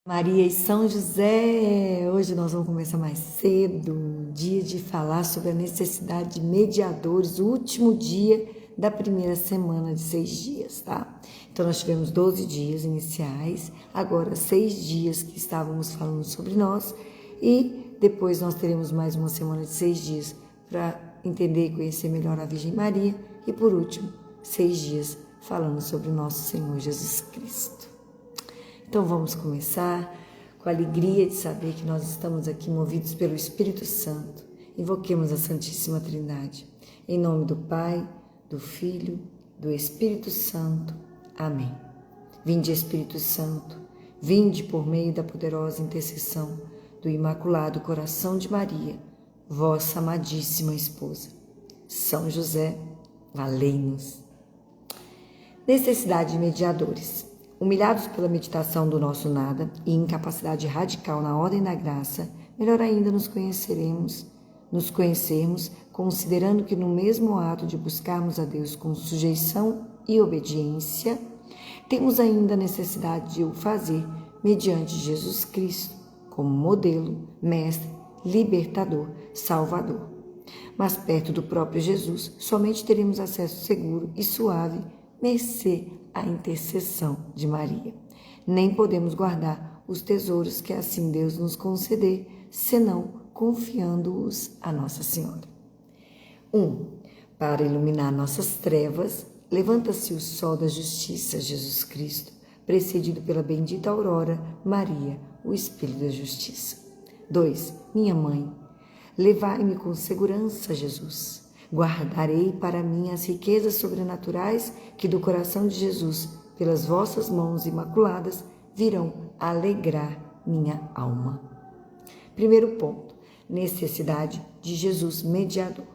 Maria e São José, hoje nós vamos começar mais cedo, dia de falar sobre a necessidade de mediadores, o último dia da primeira semana de 6 dias, tá? Então nós tivemos 12 dias iniciais, agora 6 dias que estávamos falando sobre nós e depois nós teremos mais uma semana de 6 dias para entender e conhecer melhor a Virgem Maria e por último, 6 dias falando sobre o nosso Senhor Jesus Cristo. Então vamos começar com a alegria de saber que nós estamos aqui movidos pelo Espírito Santo. Invoquemos a Santíssima Trindade. Em nome do Pai, do Filho, do Espírito Santo. Amém. Vinde, Espírito Santo, vinde por meio da poderosa intercessão do Imaculado Coração de Maria, vossa amadíssima esposa. São José, valei-nos. Necessidade de mediadores. Humilhados pela meditação do nosso nada e incapacidade radical na ordem da graça, melhor ainda nos conhecermos, considerando que no mesmo ato de buscarmos a Deus com sujeição e obediência, temos ainda a necessidade de o fazer mediante Jesus Cristo, como modelo, mestre, libertador, salvador. Mas perto do próprio Jesus, somente teremos acesso seguro e suave, mercê à intercessão de Maria. Nem podemos guardar os tesouros que assim Deus nos conceder, senão confiando-os a Nossa Senhora. 1. Para iluminar nossas trevas, levanta-se o sol da justiça, Jesus Cristo, precedido pela bendita aurora, Maria, o Espelho da Justiça. 2. Minha mãe, levai-me com segurança, Jesus. Guardarei para mim as riquezas sobrenaturais que do coração de Jesus, pelas vossas mãos imaculadas, virão alegrar minha alma. Primeiro ponto, necessidade de Jesus mediador.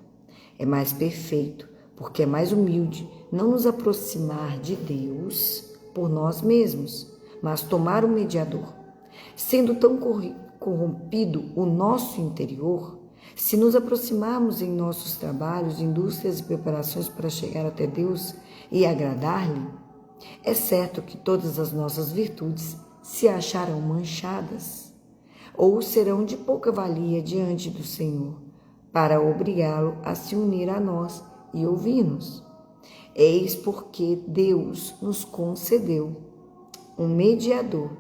É mais perfeito, porque é mais humilde não nos aproximar de Deus por nós mesmos, mas tomar um mediador. Sendo tão corrompido o nosso interior, se nos aproximarmos em nossos trabalhos, indústrias e preparações para chegar até Deus e agradar-lhe, é certo que todas as nossas virtudes se acharão manchadas ou serão de pouca valia diante do Senhor, para obrigá-lo a se unir a nós e ouvir-nos. Eis porque Deus nos concedeu um mediador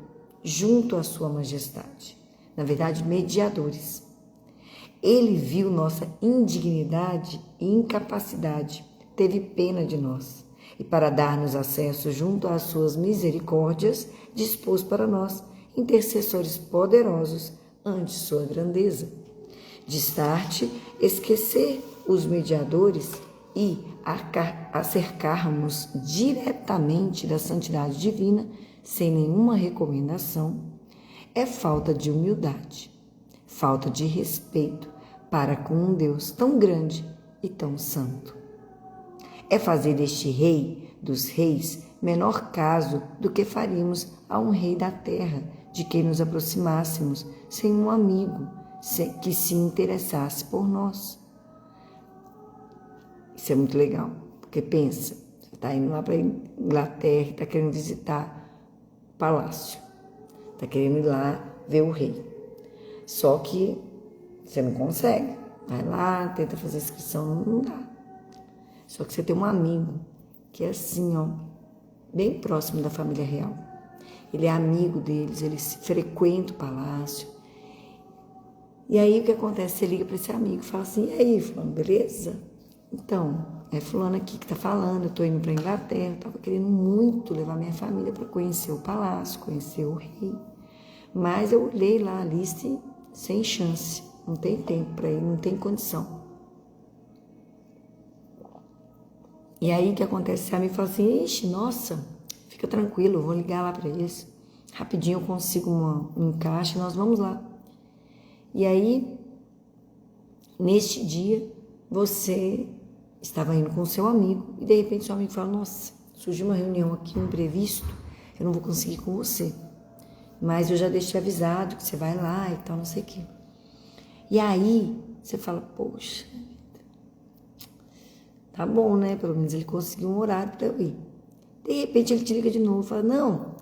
junto à sua majestade. Na verdade, mediadores. Ele viu nossa indignidade e incapacidade, teve pena de nós, e para dar-nos acesso junto às suas misericórdias, dispôs para nós intercessores poderosos ante sua grandeza. Destarte, esquecer os mediadores e acercarmos diretamente da santidade divina, sem nenhuma recomendação, é falta de humildade. Falta de respeito para com um Deus tão grande e tão santo. É fazer deste rei dos reis menor caso do que faríamos a um rei da terra, de quem nos aproximássemos sem um amigo que se interessasse por nós. Isso é muito legal, porque pensa, você está indo lá para a Inglaterra e está querendo visitar o palácio, está querendo ir lá ver o rei. Só que você não consegue. Vai lá, tenta fazer inscrição, não dá. Só que você tem um amigo que é assim, ó, bem próximo da família real. Ele é amigo deles, ele frequenta o palácio. E aí o que acontece? Você liga para esse amigo e fala assim, e aí, fulano, beleza? Então, é fulano aqui que tá falando, eu tô indo para a Inglaterra, eu tava querendo muito levar minha família para conhecer o palácio, conhecer o rei. Mas eu olhei lá a lista e sem chance, não tem tempo para ir, não tem condição. E aí o que acontece? A mim fala assim, ixi, nossa, fica tranquilo, eu vou ligar lá para eles. Rapidinho eu consigo um encaixe, nós vamos lá. E aí, neste dia, você estava indo com o seu amigo e de repente seu amigo fala, nossa, surgiu uma reunião aqui, um imprevisto, eu não vou conseguir ir com você. Mas eu já deixei avisado que você vai lá e tal, não sei o quê. E aí, você fala, poxa, tá bom, né? Pelo menos ele conseguiu um horário para eu ir. De repente, ele te liga de novo e fala, não,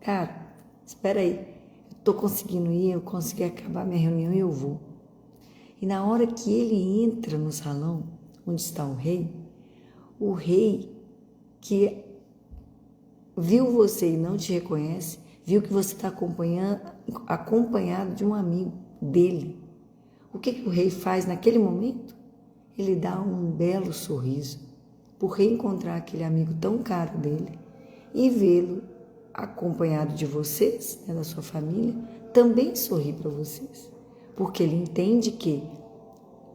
cara, espera aí. estou conseguindo ir, eu consegui acabar minha reunião e eu vou. E na hora que ele entra no salão, onde está o rei que viu você e não te reconhece, viu que você está acompanhado de um amigo dele. O que o rei faz naquele momento? Ele dá um belo sorriso por reencontrar aquele amigo tão caro dele e vê-lo acompanhado de vocês, da sua família, também sorri para vocês. Porque ele entende que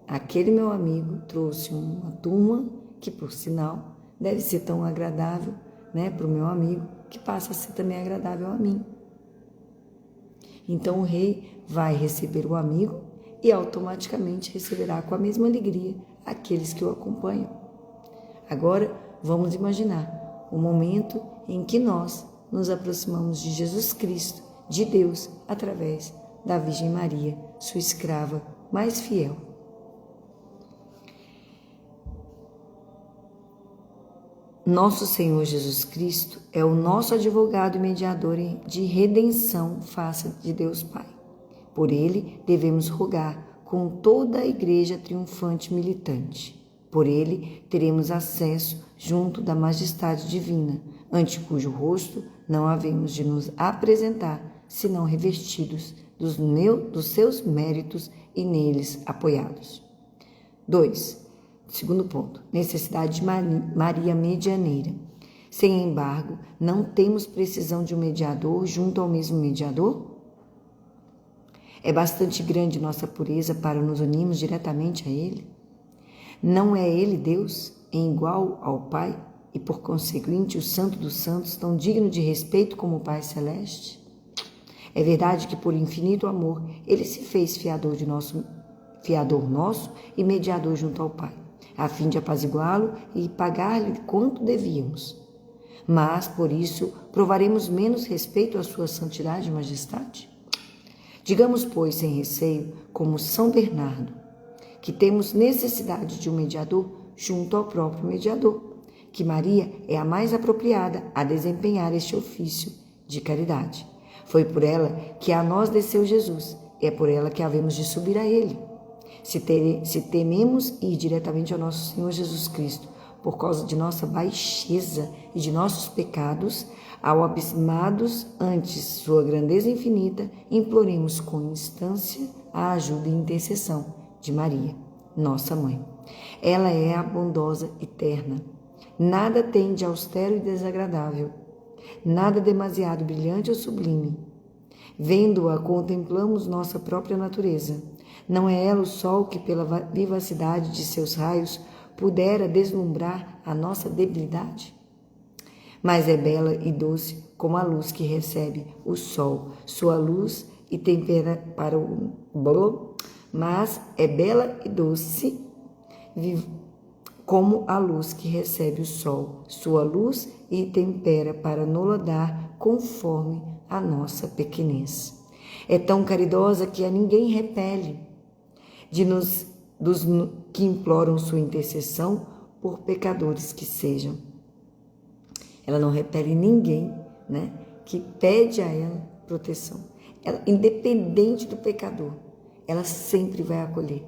aquele meu amigo trouxe uma turma que, por sinal, deve ser tão agradável, para o meu amigo, que passa a ser também agradável a mim. Então o rei vai receber o amigo e automaticamente receberá com a mesma alegria aqueles que o acompanham. Agora vamos imaginar o momento em que nós nos aproximamos de Jesus Cristo, de Deus, através da Virgem Maria, sua escrava mais fiel. Nosso Senhor Jesus Cristo é o nosso advogado e mediador de redenção face de Deus Pai. Por ele devemos rogar com toda a Igreja triunfante militante. Por ele teremos acesso junto da majestade divina, ante cujo rosto não havemos de nos apresentar, senão revestidos dos seus méritos e neles apoiados. 2. Segundo ponto, necessidade de Maria medianeira. Sem embargo, não temos precisão de um mediador junto ao mesmo mediador? É bastante grande nossa pureza para nos unirmos diretamente a Ele? Não é Ele Deus, em igual ao Pai, e por conseguinte o Santo dos Santos, tão digno de respeito como o Pai Celeste? É verdade que por infinito amor Ele se fez fiador nosso e mediador junto ao Pai, a fim de apaziguá-lo e pagar-lhe quanto devíamos. Mas, por isso, provaremos menos respeito à sua santidade e majestade? Digamos, pois, sem receio, como São Bernardo, que temos necessidade de um mediador junto ao próprio mediador, que Maria é a mais apropriada a desempenhar este ofício de caridade. Foi por ela que a nós desceu Jesus, e é por ela que havemos de subir a Ele. Se tememos ir diretamente ao nosso Senhor Jesus Cristo, por causa de nossa baixeza e de nossos pecados, ao abismados ante sua grandeza infinita, imploremos com instância a ajuda e intercessão de Maria, nossa Mãe. Ela é a bondosa eterna. Nada tem de austero e desagradável, nada demasiado brilhante ou sublime. Vendo-a, contemplamos nossa própria natureza. Não é ela o sol que, pela vivacidade de seus raios, pudera deslumbrar a nossa debilidade? Mas é bela e doce como a luz que recebe o sol, sua luz e tempera para o... Mas é bela e doce como a luz que recebe o sol, sua luz e tempera para nola dar conforme a nossa pequenez. É tão caridosa que a ninguém repele, dos que imploram sua intercessão, por pecadores que sejam. Ela não repele ninguém, que pede a ela proteção. Ela, independente do pecador, ela sempre vai acolher.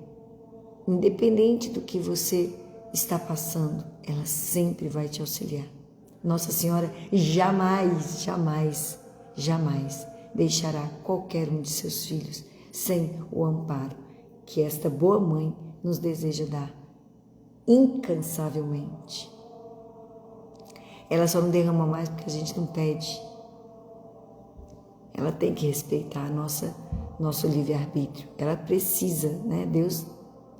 Independente do que você está passando, ela sempre vai te auxiliar. Nossa Senhora jamais, jamais, jamais deixará qualquer um de seus filhos sem o amparo que esta boa mãe nos deseja dar incansavelmente. Ela só não derrama mais porque a gente não pede. Ela tem que respeitar nosso livre-arbítrio. Ela precisa, Deus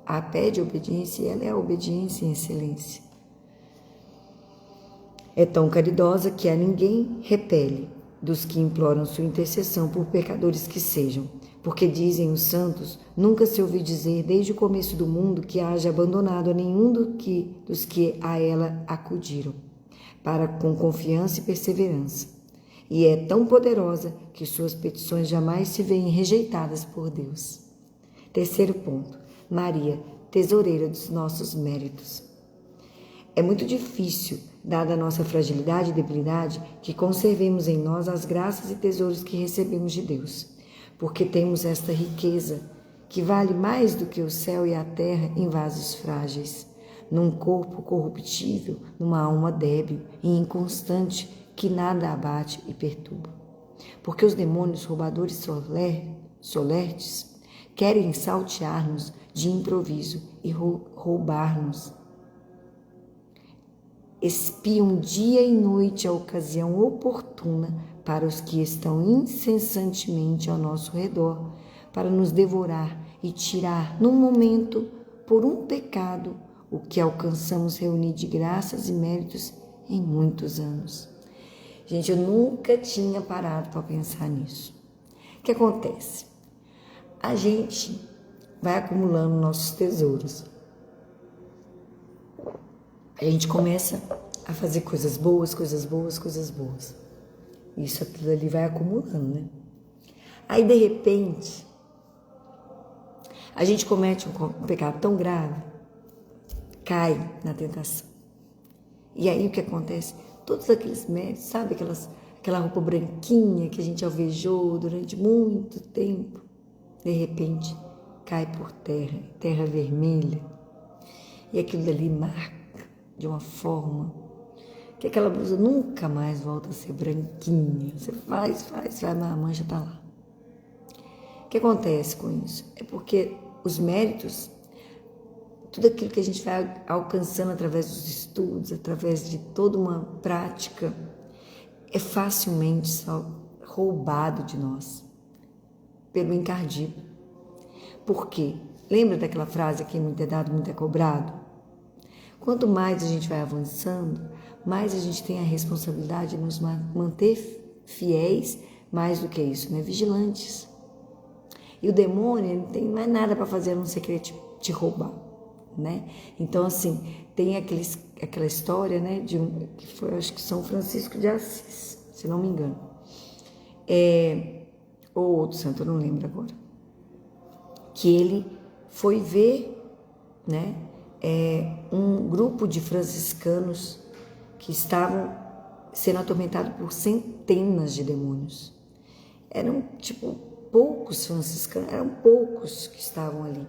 a pede obediência e ela é a obediência em excelência. É tão caridosa que a ninguém repele dos que imploram sua intercessão, por pecadores que sejam. Porque dizem os santos, nunca se ouviu dizer desde o começo do mundo que haja abandonado a nenhum dos que a ela acudiram, com confiança e perseverança. E é tão poderosa que suas petições jamais se veem rejeitadas por Deus. Terceiro ponto, Maria, tesoureira dos nossos méritos. É muito difícil, dada a nossa fragilidade e debilidade, que conservemos em nós as graças e tesouros que recebemos de Deus. porque temos esta riqueza, que vale mais do que o céu e a terra em vasos frágeis, num corpo corruptível, numa alma débil e inconstante, que nada abate e perturba. Porque os demônios roubadores solertes querem saltear-nos de improviso e roubar-nos. Espiam dia e noite a ocasião oportuna para os que estão incessantemente ao nosso redor, para nos devorar e tirar num momento, por um pecado, o que alcançamos reunir de graças e méritos em muitos anos. Gente, eu nunca tinha parado para pensar nisso. O que acontece? A gente vai acumulando nossos tesouros. A gente começa a fazer coisas boas, coisas boas, coisas boas. Isso, aquilo ali vai acumulando, né? Aí, de repente, a gente comete um pecado tão grave, cai na tentação. E aí, o que acontece? Todos aqueles méritos, sabe aquela roupa branquinha que a gente alvejou durante muito tempo, de repente, cai por terra, terra vermelha. E aquilo ali marca de uma forma que aquela blusa nunca mais volta a ser branquinha. Você faz, mas a mancha está lá. O que acontece com isso? É porque os méritos, tudo aquilo que a gente vai alcançando através dos estudos, através de toda uma prática, é facilmente roubado de nós pelo encardido. Por quê? Lembra daquela frase, quem muito é dado, muito é cobrado? Quanto mais a gente vai avançando, mais a gente tem a responsabilidade de nos manter fiéis, mais do que isso, né? Vigilantes. E o demônio, ele não tem mais nada para fazer a não ser querer te roubar, né? Então, assim, tem aquela história, né, que foi, acho que São Francisco de Assis, se não me engano. Ou outro santo, eu não lembro agora. Que ele foi ver, né, um grupo de franciscanos que estavam sendo atormentados por centenas de demônios. Eram, poucos franciscanos, eram poucos que estavam ali.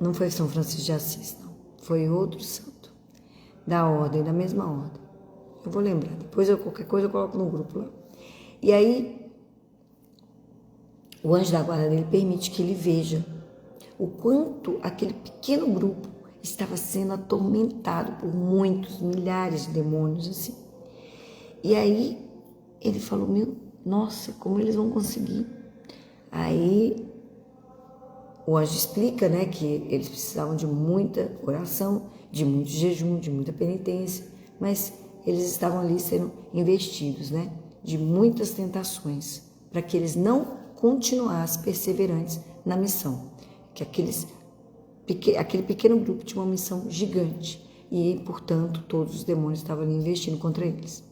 Não foi São Francisco de Assis, não. Foi outro santo, da mesma ordem. Eu vou lembrar, depois qualquer coisa eu coloco no grupo lá. E aí, o anjo da guarda dele permite que ele veja o quanto aquele pequeno grupo estava sendo atormentado por muitos, milhares de demônios, assim. E aí, ele falou, nossa, como eles vão conseguir? Aí, o anjo explica, né, que eles precisavam de muita oração, de muito jejum, de muita penitência, mas eles estavam ali sendo investidos, né, de muitas tentações, para que eles não continuassem perseverantes na missão, que aquele pequeno grupo tinha uma missão gigante e, portanto, todos os demônios estavam ali investindo contra eles.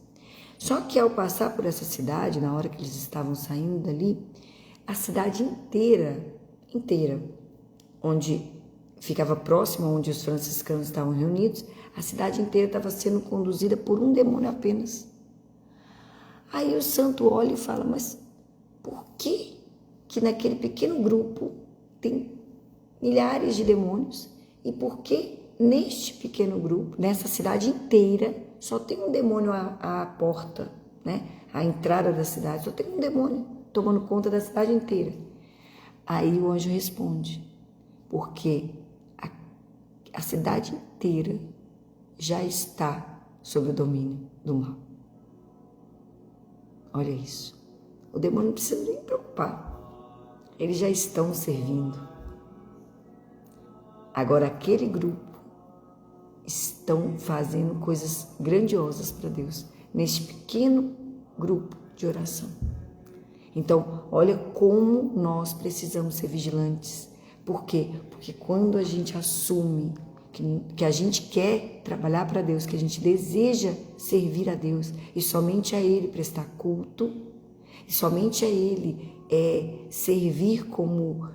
Só que ao passar por essa cidade, na hora que eles estavam saindo dali, a cidade inteira, onde ficava próxima onde os franciscanos estavam reunidos, a cidade inteira estava sendo conduzida por um demônio apenas. Aí o santo olha e fala, mas por que naquele pequeno grupo tem milhares de demônios e por que neste pequeno grupo, nessa cidade inteira, só tem um demônio à porta, né? À entrada da cidade, só tem um demônio tomando conta da cidade inteira. Aí o anjo responde, porque a cidade inteira já está sob o domínio do mal. Olha isso. O demônio não precisa nem preocupar. Eles já estão servindo. Agora, aquele grupo estão fazendo coisas grandiosas para Deus, neste pequeno grupo de oração. Então, olha como nós precisamos ser vigilantes. Por quê? Porque quando a gente assume que a gente quer trabalhar para Deus, que a gente deseja servir a Deus e somente a Ele prestar culto, e somente a Ele servir como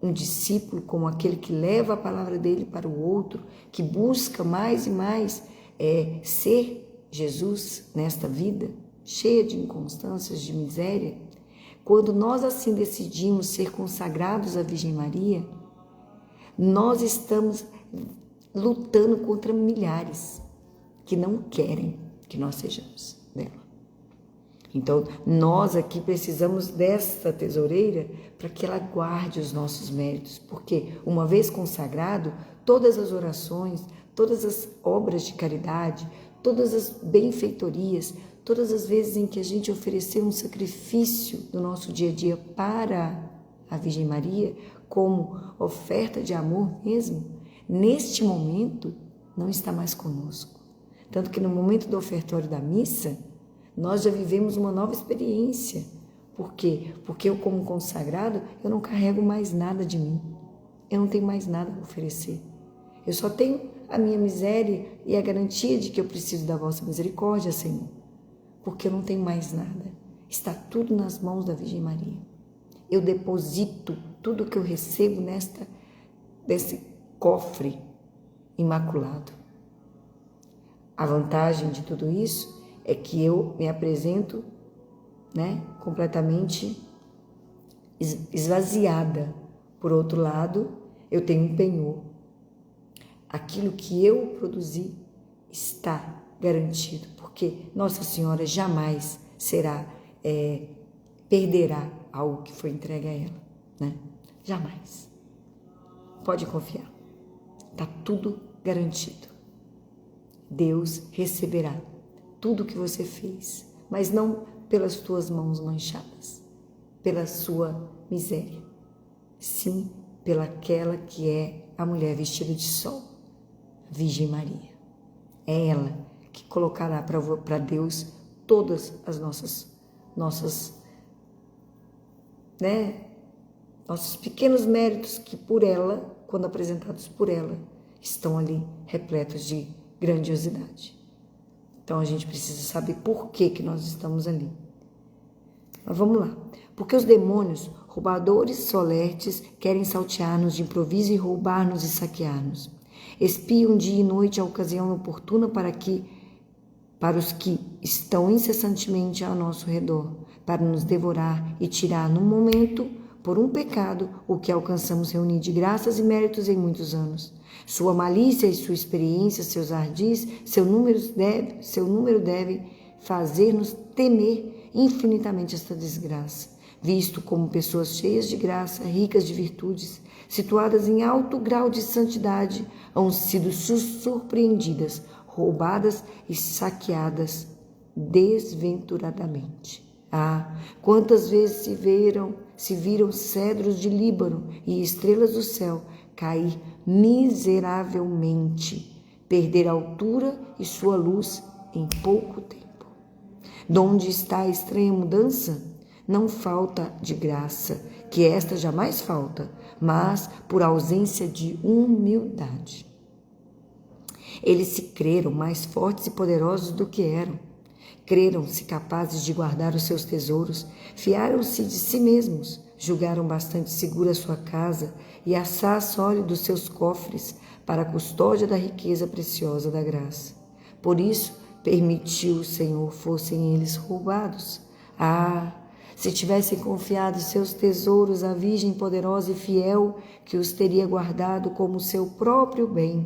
um discípulo, como aquele que leva a palavra dele para o outro, que busca mais e mais ser Jesus nesta vida, cheia de inconstâncias, de miséria. quando nós assim decidimos ser consagrados à Virgem Maria, nós estamos lutando contra milhares que não querem que nós sejamos dela. Então, nós aqui precisamos desta tesoureira para que ela guarde os nossos méritos, porque uma vez consagrado, todas as orações, todas as obras de caridade, todas as benfeitorias, todas as vezes em que a gente oferecer um sacrifício do nosso dia a dia para a Virgem Maria, como oferta de amor mesmo, neste momento não está mais conosco. Tanto que no momento do ofertório da missa, nós já vivemos uma nova experiência. Por quê? Porque eu, como consagrado, eu não carrego mais nada de mim. Eu não tenho mais nada a oferecer. Eu só tenho a minha miséria e a garantia de que eu preciso da vossa misericórdia, Senhor. Porque eu não tenho mais nada. Está tudo nas mãos da Virgem Maria. Eu deposito tudo que eu recebo desse cofre imaculado. A vantagem de tudo isso é que eu me apresento, completamente esvaziada. Por outro lado, eu tenho um penhor. Aquilo que eu produzi está garantido, porque Nossa Senhora jamais perderá algo que foi entregue a ela, Jamais. Pode confiar. Está tudo garantido. Deus receberá tudo que você fez, mas não pelas tuas mãos manchadas, pela sua miséria, sim pelaquela que é a mulher vestida de sol, Virgem Maria. É ela que colocará para Deus todas as nossos pequenos méritos que por ela, quando apresentados por ela, estão ali repletos de grandiosidade. Então a gente precisa saber por que nós estamos ali. Mas vamos lá. Porque os demônios, roubadores solertes, querem saltear-nos de improviso e roubar-nos e saquear-nos. Espiam dia e noite a ocasião oportuna para os que estão incessantemente ao nosso redor, para nos devorar e tirar num momento, por um pecado, o que alcançamos reunir de graças e méritos em muitos anos. Sua malícia e sua experiência, seus ardis, seu número deve fazer-nos temer infinitamente esta desgraça, visto como pessoas cheias de graça, ricas de virtudes, situadas em alto grau de santidade, hão sido surpreendidas, roubadas e saqueadas desventuradamente. Ah, quantas vezes se viram cedros de Líbano e estrelas do céu cair miseravelmente, perder a altura e sua luz em pouco tempo. Donde está a estranha mudança? Não falta de graça, que esta jamais falta, mas por ausência de humildade. Eles se creram mais fortes e poderosos do que eram. Creram-se capazes de guardar os seus tesouros, fiaram-se de si mesmos, julgaram bastante segura a sua casa e assaz sólidos seus cofres para a custódia da riqueza preciosa da graça. Por isso, permitiu o Senhor fossem eles roubados. Ah, se tivessem confiado seus tesouros à Virgem poderosa e fiel, que os teria guardado como seu próprio bem,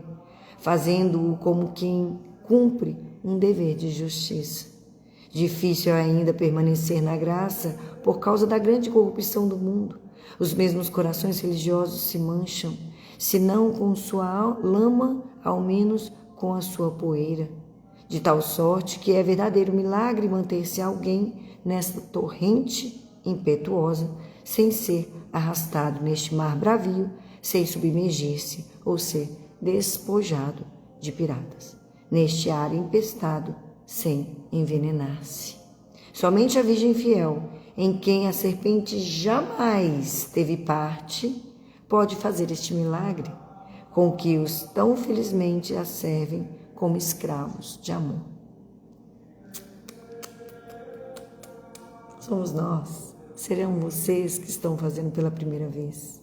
fazendo-o como quem cumpre um dever de justiça. Difícil é ainda permanecer na graça por causa da grande corrupção do mundo. Os mesmos corações religiosos se mancham, se não com sua lama, ao menos com a sua poeira. De tal sorte que é verdadeiro milagre manter-se alguém nesta torrente impetuosa, sem ser arrastado neste mar bravio, sem submergir-se ou ser despojado de piratas, neste ar empestado, sem envenenar-se. Somente a Virgem fiel, em quem a serpente jamais teve parte, pode fazer este milagre, com que os tão felizmente a servem como escravos de amor. Somos nós, serão vocês que estão fazendo pela primeira vez.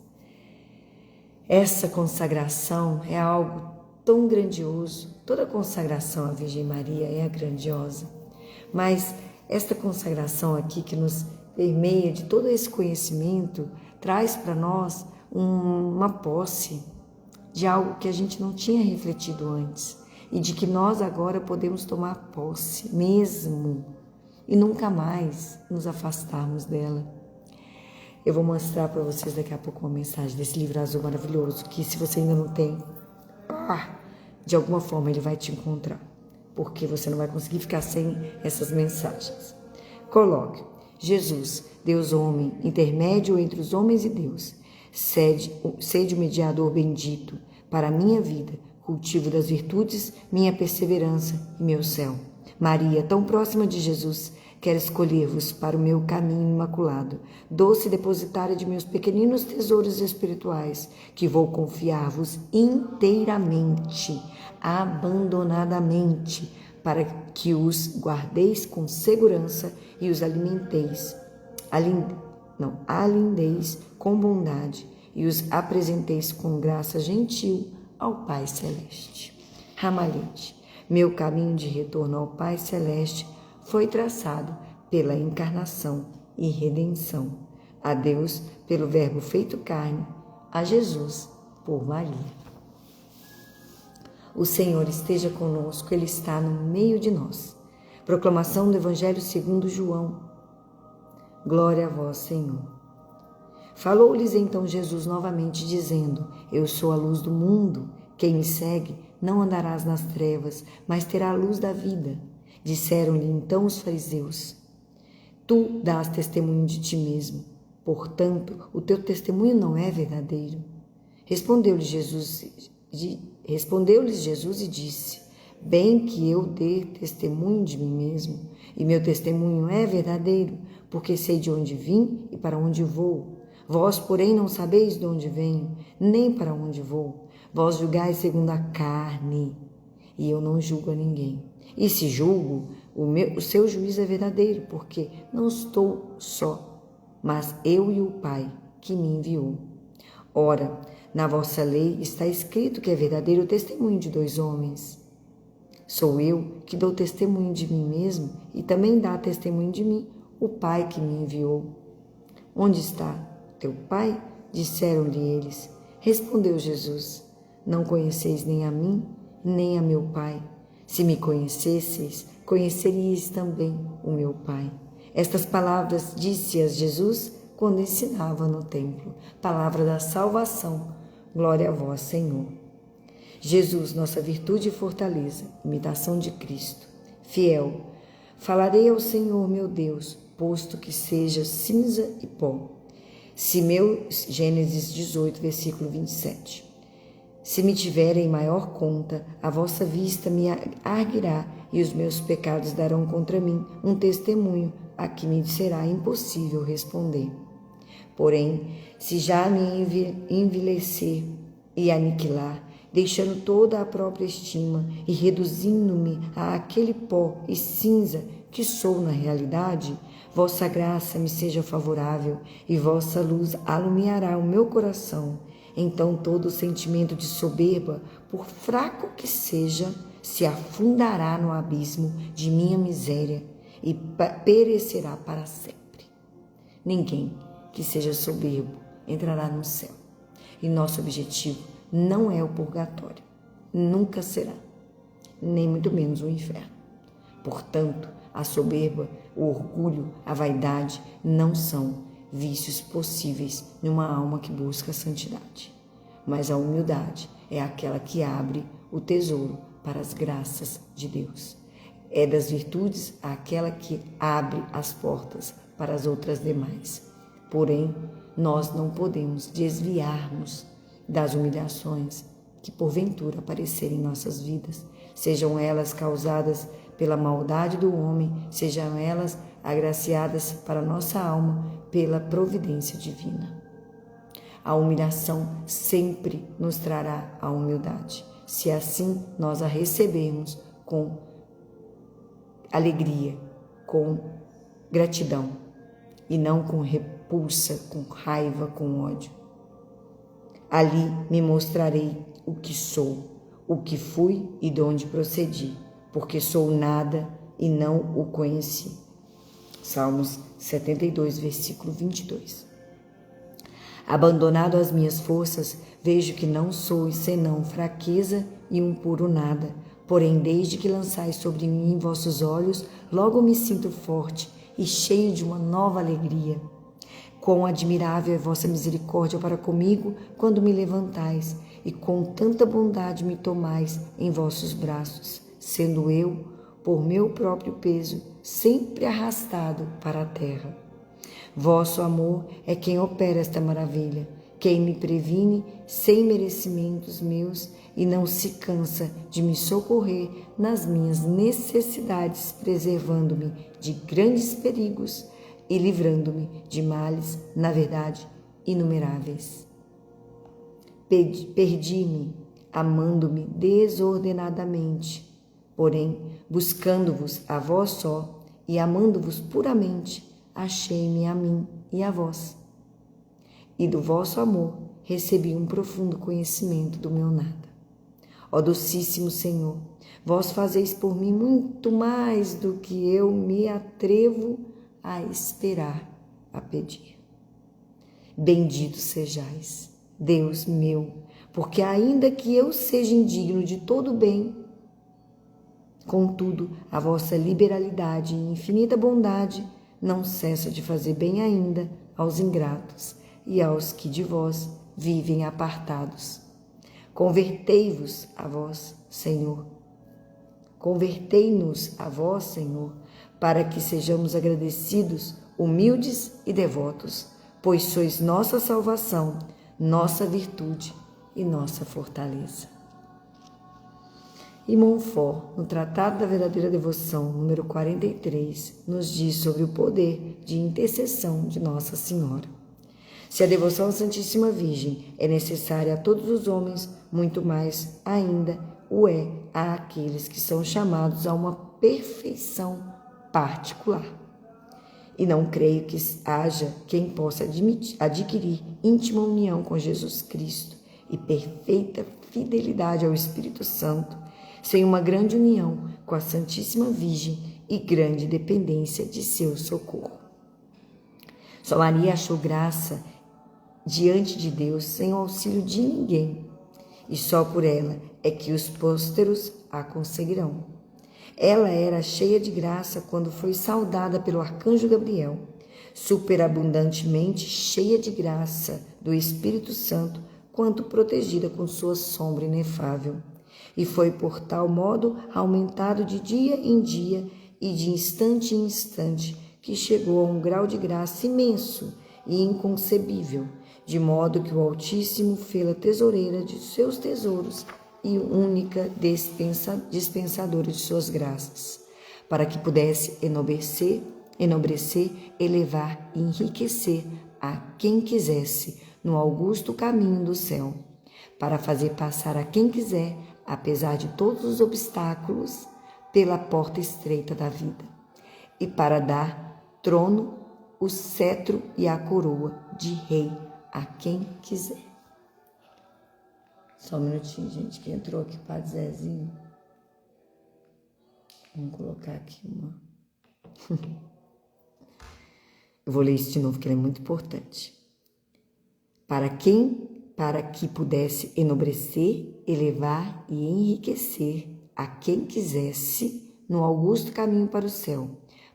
Essa consagração é algo tão grandioso. Toda consagração à Virgem Maria é grandiosa, mas esta consagração aqui que nos permeia de todo esse conhecimento, traz para nós uma posse de algo que a gente não tinha refletido antes e de que nós agora podemos tomar posse mesmo e nunca mais nos afastarmos dela. Eu vou mostrar para vocês daqui a pouco uma mensagem desse livro azul maravilhoso que, se você ainda não tem, de alguma forma ele vai te encontrar, porque você não vai conseguir ficar sem essas mensagens. Coloque: Jesus, Deus homem, intermédio entre os homens e Deus, sede o mediador bendito para a minha vida, cultivo das virtudes, minha perseverança e meu céu. Maria, tão próxima de Jesus, quero escolher-vos para o meu caminho imaculado, doce depositária de meus pequeninos tesouros espirituais, que vou confiar-vos inteiramente, abandonadamente, para que os guardeis com segurança e os alindeis com bondade e os apresenteis com graça gentil ao Pai Celeste. Ramalhete, meu caminho de retorno ao Pai Celeste foi traçado pela encarnação e redenção, a Deus pelo Verbo feito carne, a Jesus por Maria. O Senhor esteja conosco, Ele está no meio de nós. Proclamação do Evangelho segundo João. Glória a vós, Senhor. Falou-lhes então Jesus novamente, dizendo: Eu sou a luz do mundo. Quem me segue não andarás nas trevas, mas terá a luz da vida. Disseram-lhe então os fariseus: Tu dás testemunho de ti mesmo, portanto, o teu testemunho não é verdadeiro. Respondeu-lhes Jesus e disse: Bem que eu dê testemunho de mim mesmo, e meu testemunho é verdadeiro, porque sei de onde vim e para onde vou. Vós, porém, não sabeis de onde venho, nem para onde vou. Vós julgais segundo a carne, e eu não julgo a ninguém. E se julgo, o seu juízo é verdadeiro, porque não estou só, mas eu e o Pai que me enviou. Ora, na vossa lei está escrito que é verdadeiro o testemunho de dois homens. Sou eu que dou testemunho de mim mesmo, e também dá testemunho de mim o Pai que me enviou. Onde está teu Pai? Disseram-lhe eles. Respondeu Jesus: Não conheceis nem a mim, nem a meu Pai. Se me conhecesseis, conheceríeis também o meu Pai. Estas palavras disse-as Jesus quando ensinava no templo. Palavra da salvação. Glória a vós, Senhor. Jesus, nossa virtude e fortaleza, imitação de Cristo. Fiel, falarei ao Senhor meu Deus, posto que seja cinza e pó. Gênesis 18, versículo 27. Se me tiverem maior conta, a vossa vista me arguirá, e os meus pecados darão contra mim um testemunho a que me será impossível responder. Porém, se já me envilecer e aniquilar, deixando toda a própria estima e reduzindo-me a aquele pó e cinza que sou na realidade, vossa graça me seja favorável e vossa luz alumiará o meu coração. Então todo o sentimento de soberba, por fraco que seja, se afundará no abismo de minha miséria e perecerá para sempre. Ninguém que seja soberbo entrará no céu. E nosso objetivo não é o purgatório, nunca será, nem muito menos o inferno. Portanto, a soberba, o orgulho, a vaidade não são vícios possíveis numa alma que busca a santidade. Mas a humildade é aquela que abre o tesouro para as graças de Deus. É das virtudes aquela que abre as portas para as outras demais. Porém, nós não podemos desviar-nos das humilhações que porventura aparecerem em nossas vidas, sejam elas causadas pela maldade do homem, sejam elas agraciadas para nossa alma pela providência divina. A humilhação sempre nos trará a humildade, se assim nós a recebermos com alegria, com gratidão, e não com repulsa, com raiva, com ódio. Ali me mostrarei o que sou, o que fui e de onde procedi, porque sou nada e não o conheci. Salmos 72, versículo 22. Abandonado às minhas forças, vejo que não sou senão fraqueza e um puro nada. Porém, desde que lançais sobre mim vossos olhos, logo me sinto forte e cheio de uma nova alegria. Quão admirável é vossa misericórdia para comigo quando me levantais, e com tanta bondade me tomais em vossos braços, sendo eu, por meu próprio peso, sempre arrastado para a terra. Vosso amor é quem opera esta maravilha, quem me previne sem merecimentos meus e não se cansa de me socorrer nas minhas necessidades, preservando-me de grandes perigos e livrando-me de males, na verdade, inumeráveis. Perdi-me, amando-me desordenadamente, porém, buscando-vos a vós só e amando-vos puramente, achei-me a mim e a vós. E do vosso amor recebi um profundo conhecimento do meu nada. Ó docíssimo Senhor, vós fazeis por mim muito mais do que eu me atrevo a esperar, a pedir. Bendito sejais, Deus meu, porque ainda que eu seja indigno de todo bem, contudo, a vossa liberalidade e infinita bondade não cessa de fazer bem ainda aos ingratos e aos que de vós vivem apartados. Convertei-vos a vós, Senhor. Convertei-nos a vós, Senhor, para que sejamos agradecidos, humildes e devotos, pois sois nossa salvação, nossa virtude e nossa fortaleza. E Montfort, no Tratado da Verdadeira Devoção, número 43, nos diz sobre o poder de intercessão de Nossa Senhora. Se a devoção à Santíssima Virgem é necessária a todos os homens, muito mais ainda o é àqueles que são chamados a uma perfeição particular. E não creio que haja quem possa adquirir íntima união com Jesus Cristo e perfeita fidelidade ao Espírito Santo, sem uma grande união com a Santíssima Virgem e grande dependência de seu socorro. Só Maria achou graça diante de Deus sem o auxílio de ninguém, e só por ela é que os pósteros a conseguirão. Ela era cheia de graça quando foi saudada pelo arcanjo Gabriel, superabundantemente cheia de graça do Espírito Santo, quanto protegida com sua sombra inefável. E foi por tal modo aumentado de dia em dia e de instante em instante, que chegou a um grau de graça imenso e inconcebível, de modo que o Altíssimo fê-la tesoureira de seus tesouros e única dispensadora de suas graças, para que pudesse enobrecer, elevar e enriquecer a quem quisesse no augusto caminho do céu, para fazer passar a quem quiser, apesar de todos os obstáculos, pela porta estreita da vida, e para dar trono, o cetro e a coroa de rei a quem quiser. Só um minutinho, gente, que entrou aqui o Padre Zezinho. Vamos colocar aqui uma... Eu vou ler isso de novo, que ele é muito importante. Para que pudesse enobrecer, elevar e enriquecer a quem quisesse no augusto caminho para o céu,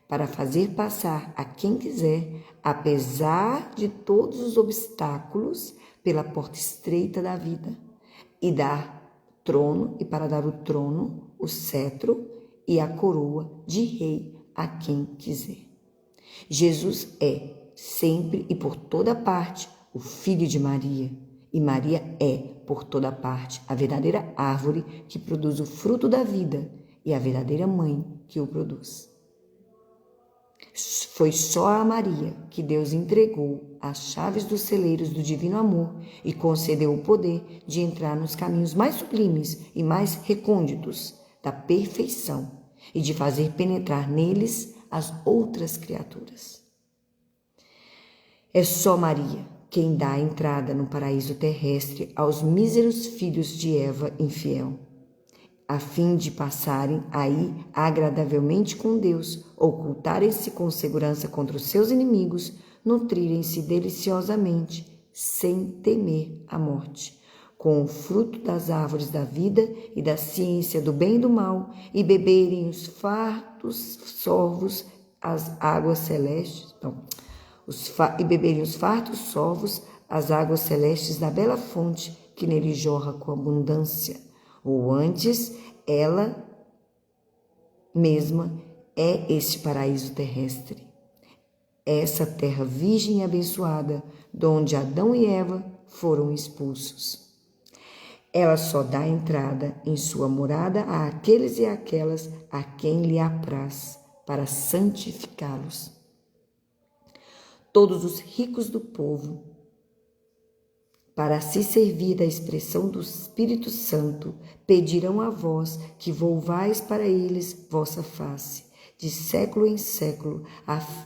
para fazer passar a quem quiser, apesar de todos os obstáculos, pela porta estreita da vida, e para dar o trono, o cetro e a coroa de rei a quem quiser. Jesus é, sempre e por toda parte, o Filho de Maria, e Maria é, por toda parte, a verdadeira árvore que produz o fruto da vida e a verdadeira mãe que o produz. Foi só a Maria que Deus entregou as chaves dos celeiros do divino amor e concedeu o poder de entrar nos caminhos mais sublimes e mais recônditos da perfeição e de fazer penetrar neles as outras criaturas. É só Maria quem dá a entrada no paraíso terrestre aos míseros filhos de Eva infiel. a fim de passarem aí agradavelmente com Deus, ocultarem-se com segurança contra os seus inimigos, nutrirem-se deliciosamente, sem temer a morte, com o fruto das árvores da vida e da ciência do bem e do mal, e beberem os fartos sorvos as águas celestes, e beberem os fartos sorvos as águas celestes da bela fonte que nele jorra com abundância, ou antes ela mesma é este paraíso terrestre, essa terra virgem e abençoada, donde Adão e Eva foram expulsos. Ela só dá entrada em sua morada àqueles e àquelas a quem lhe apraz, para santificá-los. Todos os ricos do povo, para se servir da expressão do Espírito Santo, pedirão a vós que volvais para eles vossa face, de século em século,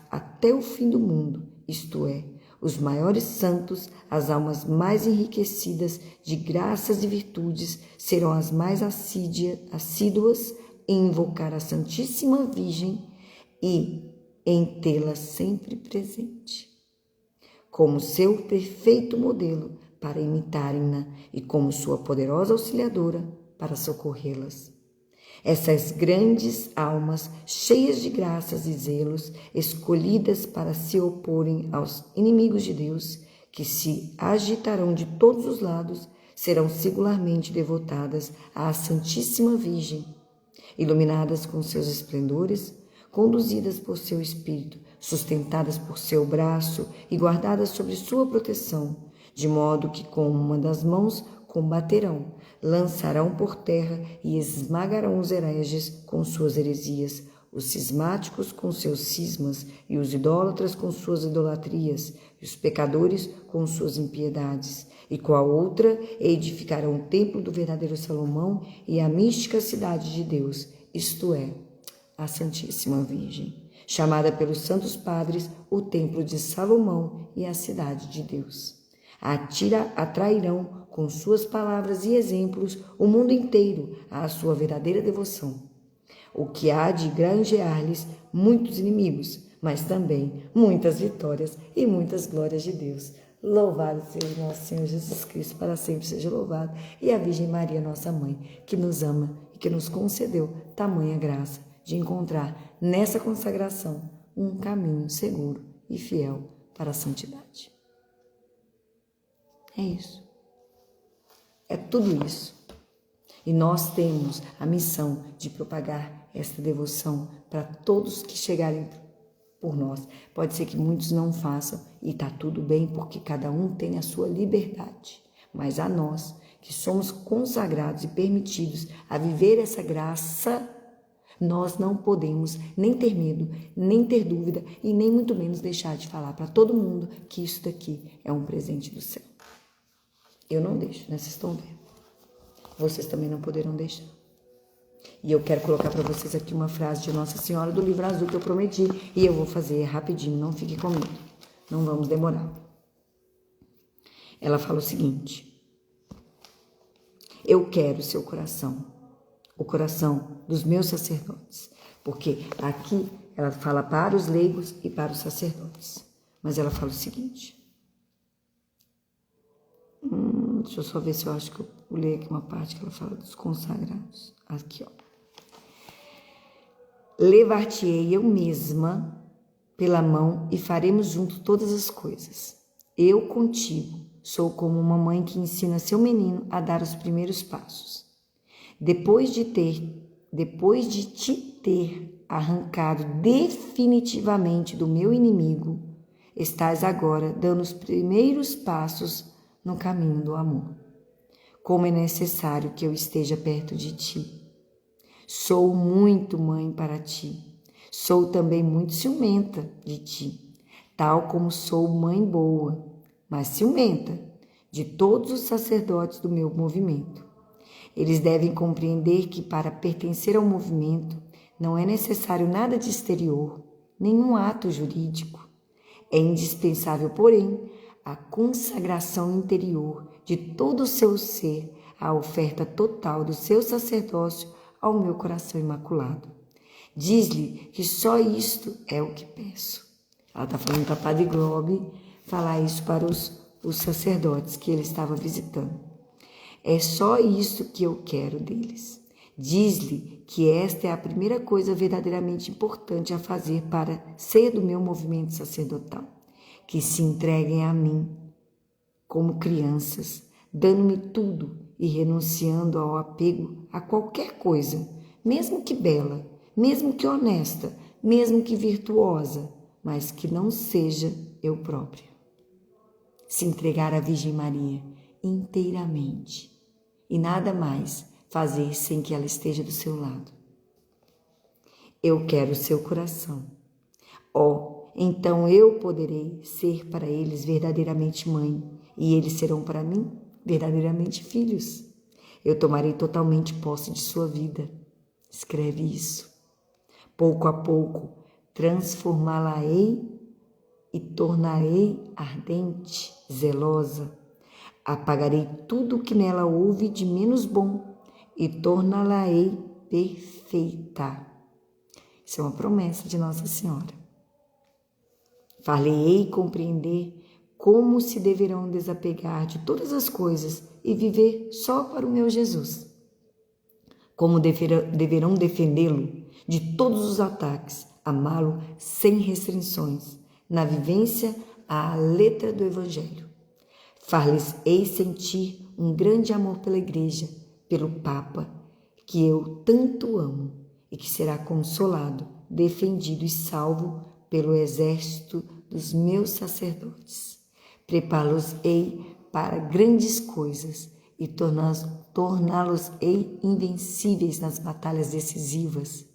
até o fim do mundo, isto é, os maiores santos, as almas mais enriquecidas de graças e virtudes, serão as mais assíduas em invocar a Santíssima Virgem e em tê-la sempre presente, como seu perfeito modelo para imitarem-na e como sua poderosa auxiliadora para socorrê-las. Essas grandes almas, cheias de graças e zelos, escolhidas para se oporem aos inimigos de Deus, que se agitarão de todos os lados, serão singularmente devotadas à Santíssima Virgem, iluminadas com seus esplendores, conduzidas por seu Espírito, sustentadas por seu braço e guardadas sob sua proteção, de modo que com uma das mãos combaterão, lançarão por terra e esmagarão os hereges com suas heresias, os cismáticos com seus cismas, e os idólatras com suas idolatrias, e os pecadores com suas impiedades. E com a outra edificarão o templo do verdadeiro Salomão e a mística cidade de Deus, isto é, a Santíssima Virgem, chamada pelos santos padres o templo de Salomão e a cidade de Deus. Atrairão com suas palavras e exemplos o mundo inteiro à sua verdadeira devoção, o que há de granjear-lhes muitos inimigos, mas também muitas vitórias e muitas glórias de Deus. Louvado seja nosso Senhor Jesus Cristo, para sempre seja louvado, e a Virgem Maria, nossa Mãe, que nos ama e que nos concedeu tamanha graça de encontrar nessa consagração um caminho seguro e fiel para a santidade. É isso. É tudo isso. E nós temos a missão de propagar esta devoção para todos que chegarem por nós. Pode ser que muitos não façam e está tudo bem, porque cada um tem a sua liberdade. Mas a nós, que somos consagrados e permitidos a viver essa graça, nós não podemos nem ter medo, nem ter dúvida e nem muito menos deixar de falar para todo mundo que isso daqui é um presente do céu. Eu não deixo, né? Vocês estão vendo. Vocês também não poderão deixar. E eu quero colocar para vocês aqui uma frase de Nossa Senhora do Livro Azul que eu prometi. E eu vou fazer rapidinho, não fique com medo. Não vamos demorar. Ela fala o seguinte: eu quero seu coração, o coração dos meus sacerdotes. Porque aqui ela fala para os leigos e para os sacerdotes. Mas ela fala o seguinte. Deixa eu só ver se eu acho que eu pulei aqui uma parte que ela fala dos consagrados. Aqui, ó. Levar-te-ei eu mesma pela mão e faremos junto todas as coisas. Eu contigo sou como uma mãe que ensina seu menino a dar os primeiros passos. Depois de te ter arrancado definitivamente do meu inimigo, estás agora dando os primeiros passos no caminho do amor. Como é necessário que eu esteja perto de ti. Sou muito mãe para ti. Sou também muito ciumenta de ti, tal como sou mãe boa, mas ciumenta de todos os sacerdotes do meu movimento. Eles devem compreender que para pertencer ao movimento não é necessário nada de exterior, nenhum ato jurídico. É indispensável, porém, a consagração interior de todo o seu ser, a oferta total do seu sacerdócio ao meu coração imaculado. Diz-lhe que só isto é o que peço. Ela está falando para Padre Globe falar isso para os sacerdotes que ele estava visitando. É só isto que eu quero deles. Diz-lhe que esta é a primeira coisa verdadeiramente importante a fazer para ser do meu movimento sacerdotal. Que se entreguem a mim como crianças, dando-me tudo e renunciando ao apego a qualquer coisa, mesmo que bela, mesmo que honesta, mesmo que virtuosa, mas que não seja eu própria. Se entregar à Virgem Maria inteiramente e nada mais fazer sem que ela esteja do seu lado. Eu quero o seu coração. Então eu poderei ser para eles verdadeiramente mãe e eles serão para mim verdadeiramente filhos. Eu tomarei totalmente posse de sua vida. Escreve isso. Pouco a pouco transformá-la-ei e tornarei ardente, zelosa. Apagarei tudo o que nela houve de menos bom e torná-la-ei perfeita. Isso é uma promessa de Nossa Senhora. Far-lhe-ei compreender como se deverão desapegar de todas as coisas e viver só para o meu Jesus. Como deverão defendê-lo de todos os ataques, amá-lo sem restrições, na vivência à letra do Evangelho. Far-lhes-ei sentir um grande amor pela Igreja, pelo Papa, que eu tanto amo e que será consolado, defendido e salvo pelo exército dos meus sacerdotes. Prepará-los-ei para grandes coisas e torná-los-ei invencíveis nas batalhas decisivas.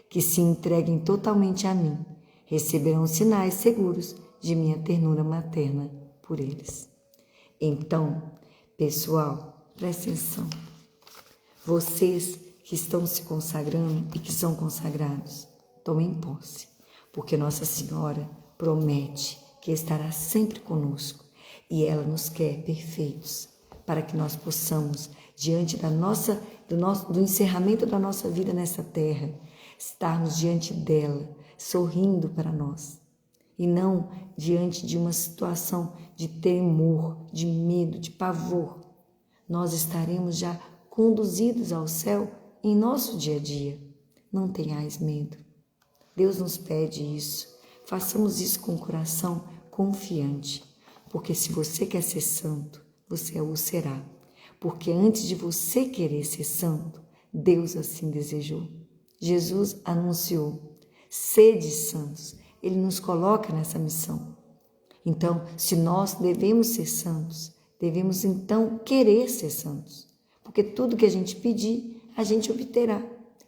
Que se entreguem totalmente a mim, receberão sinais seguros de minha ternura materna por eles. Então, pessoal, presta atenção. Vocês que estão se consagrando e que são consagrados, tomem posse, porque Nossa Senhora promete que estará sempre conosco e ela nos quer perfeitos para que nós possamos, diante do encerramento da nossa vida nessa terra, estarmos diante dela, sorrindo para nós, e não diante de uma situação de temor, de medo, de pavor. Nós estaremos já conduzidos ao céu em nosso dia a dia. Não tenhais medo. Deus nos pede isso. Façamos isso com o coração confiante, porque se você quer ser santo, você o será. Porque antes de você querer ser santo, Deus assim desejou. Jesus anunciou: sede santos. Ele nos coloca nessa missão. Então, se nós devemos ser santos, devemos então querer ser santos. Porque tudo que a gente pedir, a gente obterá.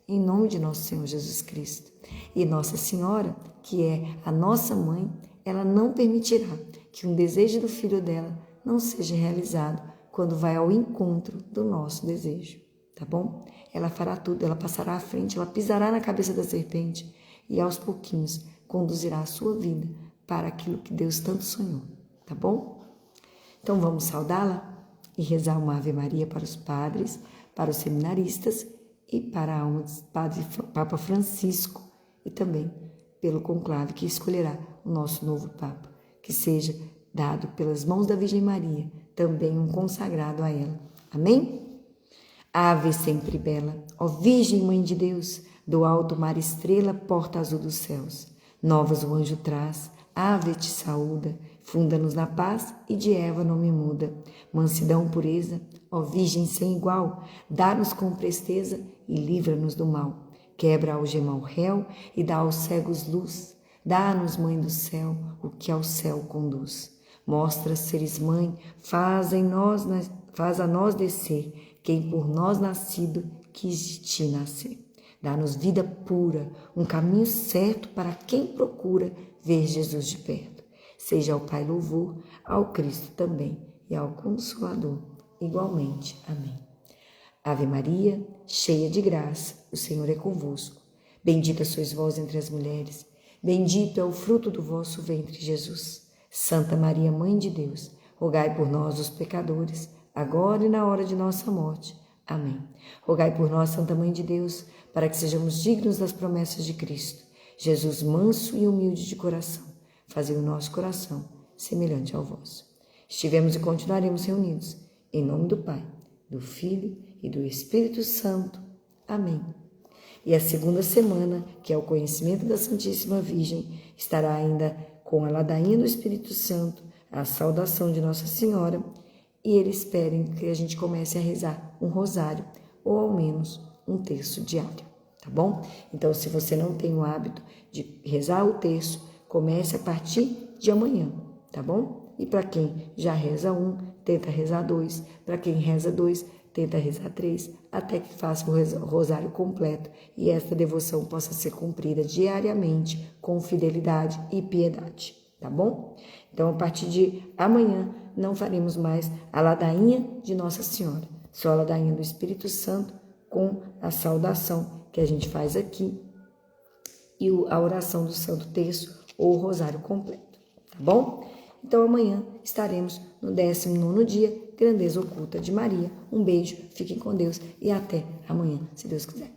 Em nome de nosso Senhor Jesus Cristo. E Nossa Senhora, que é a nossa mãe, ela não permitirá que um desejo do filho dela não seja realizado quando vai ao encontro do nosso desejo. Tá bom? Ela fará tudo, ela passará à frente, ela pisará na cabeça da serpente e aos pouquinhos conduzirá a sua vida para aquilo que Deus tanto sonhou. Tá bom? Então vamos saudá-la e rezar uma Ave Maria para os padres, para os seminaristas e para a alma do Papa Francisco e também pelo conclave que escolherá o nosso novo Papa, que seja dado pelas mãos da Virgem Maria, também um consagrado a ela. Amém? Ave sempre bela, ó Virgem Mãe de Deus, do alto mar estrela, porta azul dos céus. Novas o anjo traz, ave te saúda, funda-nos na paz e de Eva não me muda. Mansidão, pureza, ó Virgem sem igual, dá-nos com presteza e livra-nos do mal. Quebra a algema ao réu e dá aos cegos luz. Dá-nos, Mãe do céu, o que ao céu conduz. Mostra seres mãe, faz a nós descer, quem por nós nascido quis de ti nascer. Dá-nos vida pura, um caminho certo para quem procura ver Jesus de perto. Seja ao Pai louvor, ao Cristo também e ao Consolador igualmente. Amém. Ave Maria, cheia de graça, o Senhor é convosco. Bendita sois vós entre as mulheres, bendito é o fruto do vosso ventre, Jesus. Santa Maria, Mãe de Deus, rogai por nós, os pecadores, agora e na hora de nossa morte. Amém. Rogai por nós, Santa Mãe de Deus, para que sejamos dignos das promessas de Cristo. Jesus, manso e humilde de coração, fazei o nosso coração semelhante ao vosso. Estivemos e continuaremos reunidos, em nome do Pai, do Filho e do Espírito Santo. Amém. E a segunda semana, que é o conhecimento da Santíssima Virgem, estará ainda com a ladainha do Espírito Santo, a saudação de Nossa Senhora, e eles esperem que a gente comece a rezar um rosário, ou ao menos um terço diário, tá bom? Então, se você não tem o hábito de rezar o terço, comece a partir de amanhã, tá bom? E para quem já reza um, tenta rezar 2. Para quem reza 2, tenta rezar 3, até que faça o rosário completo e esta devoção possa ser cumprida diariamente com fidelidade e piedade, tá bom? Então, a partir de amanhã, não faremos mais a ladainha de Nossa Senhora, só a ladainha do Espírito Santo com a saudação que a gente faz aqui e a oração do Santo Terço ou o rosário completo, tá bom? Então, amanhã estaremos no 19º dia, Grandeza Oculta de Maria. Um beijo, fiquem com Deus e até amanhã, se Deus quiser.